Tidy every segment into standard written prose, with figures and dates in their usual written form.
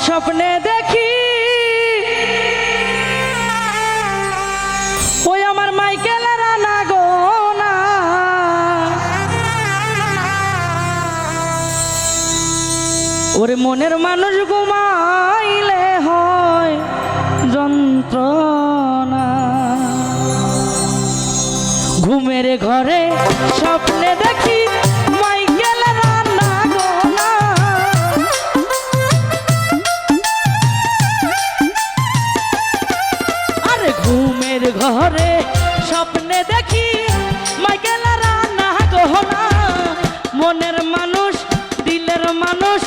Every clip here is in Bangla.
স্বপ্নে দেখি ওই আমার মাইকেলের রানা গো না, ওরে মনের মানুষ ঘুমাইলে হয় যন্ত্রণা। ঘুমের ঘরে স্বপ্নে দেখি মাইকেল রানা গো না, আরে ঘুমের ঘরে স্বপ্নে দেখি মাইকেল রানা গো না। মনের মানুষ, দিলের মানুষ,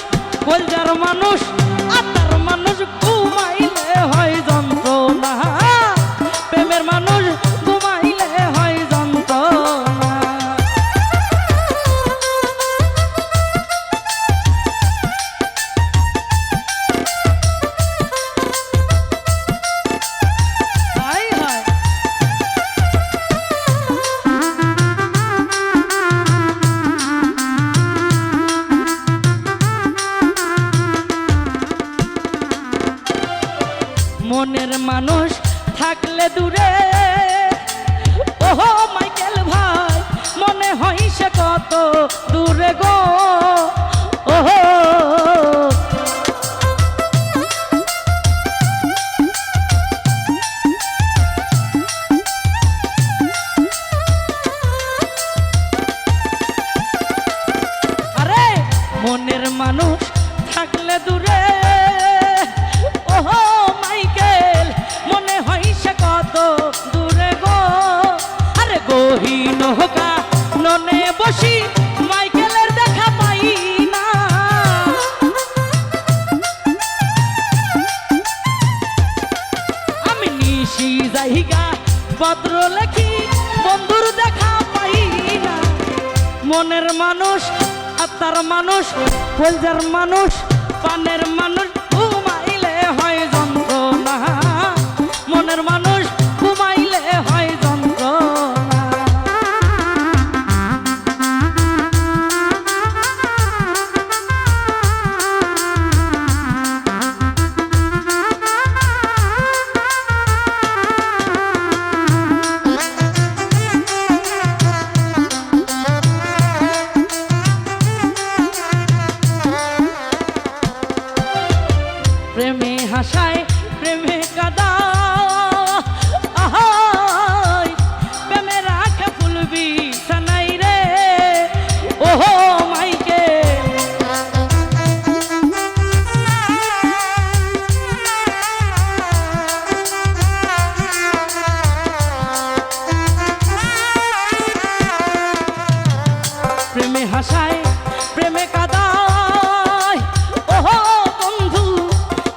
কলজার মানুষ, আত্মার মানুষ ঘুমাইলে হয় যন্ত্রণা। প্রেমের মানুষ ঘুমাইলে হয় যন্ত্রণা। হায় হায় মনের মানুষ থাকলে দূরে, ওহো মাইকেল ভাই মনে হয় সে কত দূরে গো। ওহো আরে মনের মানুষ থাকলে দূরে, ওহো মাইকেল মনে হয় সে কত দূরে গো। আরে গহীন হোকা ননে বসি মাইকেলের দেখা পাই না। আমি নিশি জায়গা পত্র লেখি বন্ধুর দেখা পাই না। মনের মানুষ, আত্মার মানুষ, কলজার মানুষ, পানের মানুষ ঘুমাইলে হয় যন্ত্রণা। মনের মানুষ ঘুমাইলে হয় যন্ত্রণা। প্রেমে হাসায়, প্রেমে কাদা, আহাই প্রেমে রাখে ফুলবি সানাই রে। ওহো মাইকে প্রেমে হাসায়, প্রেমে কাদা, ওহো বন্ধু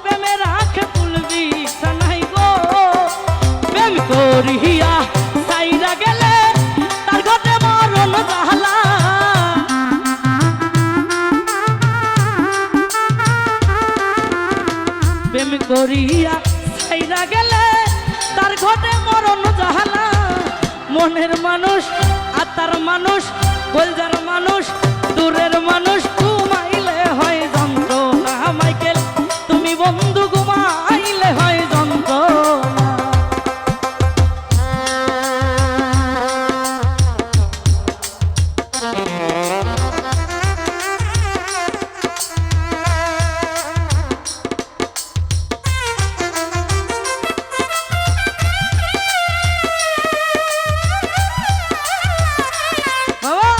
প্রেমে রাখে ফুলবি সানাই গো। প্রেম করিয়া সাইরা গেলে তার ঘটে মরণ জাহালা। প্রেম করিয়া সাইরা গেলে তার ঘটে মরণ জাহালা। মনের মানুষ, আত্মার মানুষ, কলজার মানুষ, দূরের মানুষ ঘুমাইলে হয় যন্ত্রণা। মাইকেল তুমি বন্ধু ঘুমাইলে হয় যন্ত্রণা। বাবা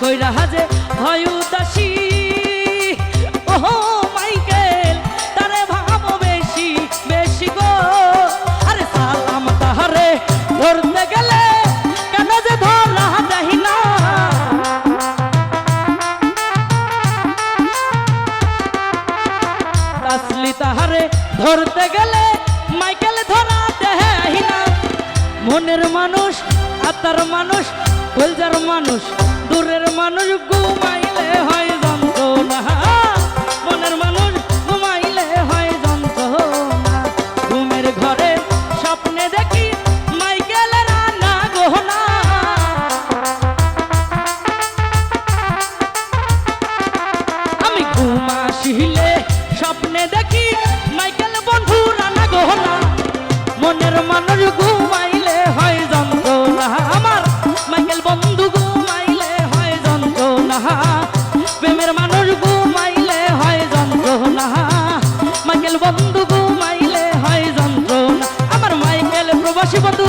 কইরা হাজে হয় উদাসী। ওহো মাইকেল তারে ভাবো বেশি বেশি গো, আরে সালাম তাহারে ধরতে গেলে কেন যে ধরা দেহি না। তাসলি তাহারে ধরতে গেলে মাইকেল ধরা দেহি না। মনের মানুষ আত্মার মানুষ কলজার মানুষ দূরের মানুষ ঘুমাইলে হয় যন্ত্রণা। মনের মানুষ ঘুমাইলে হয় যন্ত্রণা। ঘুমের ঘরে স্বপ্নে দেখি মাইকেলের আনা গহনা। আমি ঘুম আসিলে স্বপ্নে দেখি মাইকেল বন্ধুর আনা গহনা। মনের মানুষ ঘুমাইলে হয় যন্ত্রণা, আমার মাইকেল বন্ধু ঘুমাইলে হয় যন্ত্রণা। প্রেমের মানুষ ঘুমাইলে হয় যন্ত্রণা, মাইকেল বন্ধু ঘুমাইলে হয় যন্ত্রণা। আমার মাইকেল প্রবাসী বন্ধু